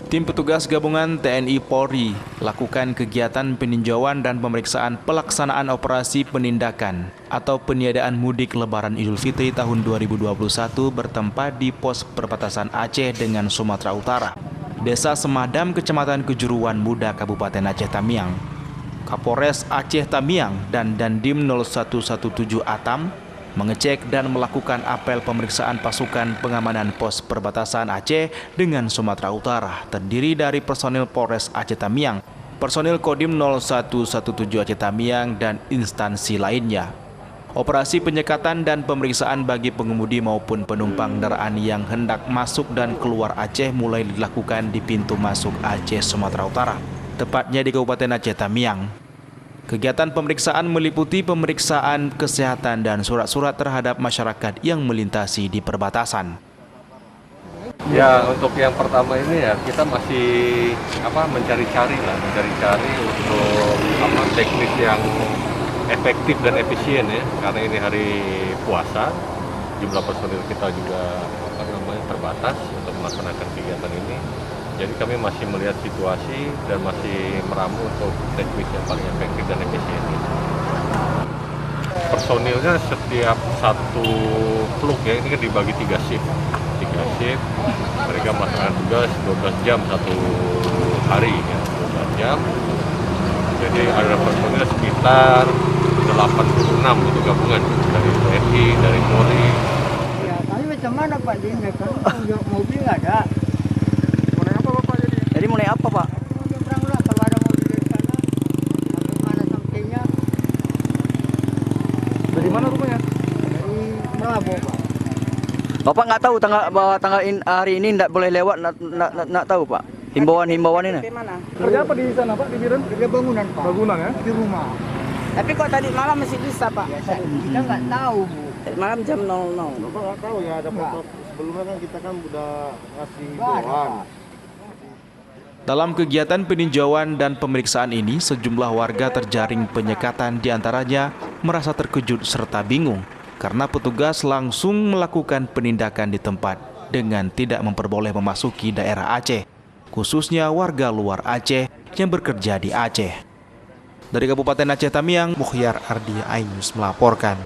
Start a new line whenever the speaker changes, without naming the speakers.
Tim petugas gabungan TNI Polri lakukan kegiatan peninjauan dan pemeriksaan pelaksanaan operasi penindakan atau peniadaan mudik Lebaran Idul Fitri tahun 2021 bertempat di pos perbatasan Aceh dengan Sumatera Utara, Desa Semadam, Kecamatan Kejuruan Muda, Kabupaten Aceh Tamiang. Kapolres Aceh Tamiang dan Dandim 0117 Atam mengecek dan melakukan apel pemeriksaan pasukan pengamanan pos perbatasan Aceh dengan Sumatera Utara, terdiri dari personil Polres Aceh Tamiang, personil Kodim 0117 Aceh Tamiang, dan instansi lainnya. Operasi penyekatan dan pemeriksaan bagi pengemudi maupun penumpang kendaraan yang hendak masuk dan keluar Aceh mulai dilakukan di pintu masuk Aceh Sumatera Utara, tepatnya di Kabupaten Aceh Tamiang. Kegiatan pemeriksaan meliputi pemeriksaan kesehatan dan surat-surat terhadap masyarakat yang melintasi di perbatasan.
Ya, untuk yang pertama ini ya kita masih mencari-cari untuk teknis yang efektif dan efisien ya, karena ini hari puasa, jumlah personil kita juga terbatas untuk melaksanakan kegiatan ini. Jadi kami masih melihat situasi dan masih meramu untuk teknis yang paling efektif dan efisien. Personilnya setiap satu fluk ya, ini kan dibagi 3 shift. Mereka melaksanakan tugas 12 jam satu hari ya, 12 jam. Jadi ada personil sekitar 86 itu gabungan dari TNI, dari Polri.
Ya, tapi macam mana Pak Din? Kalau mobil nggak ada.
Jadi mau naik apa, Pak?
Nyebrang lah kalau ada mobil dari sana. Sampai mana sampainya?
Dari mana rumahnya?
Dari Melabu, Pak.
Bapak nggak tahu hari ini nggak boleh lewat, nggak tahu, Pak. Himbauan ini.
Kerja apa di sana, Pak? Di Biren?
Kerja bangunan, Pak.
Bangunan ya?
Di rumah.
Tapi kok tadi malam masih bisa, Pak?
Biasa, kita nggak tahu, Bu.
Tadi malam jam 00.
Bapak nggak tahu ya, ada foto sebelumnya kan kita kan udah ngasih
Nggak ada,
himbauan.
Pak.
Dalam kegiatan peninjauan dan pemeriksaan ini, sejumlah warga terjaring penyekatan, diantaranya merasa terkejut serta bingung karena petugas langsung melakukan penindakan di tempat dengan tidak memperboleh memasuki daerah Aceh, khususnya warga luar Aceh yang bekerja di Aceh. Dari Kabupaten Aceh Tamiang, Mukhyar Ardi Ainus melaporkan.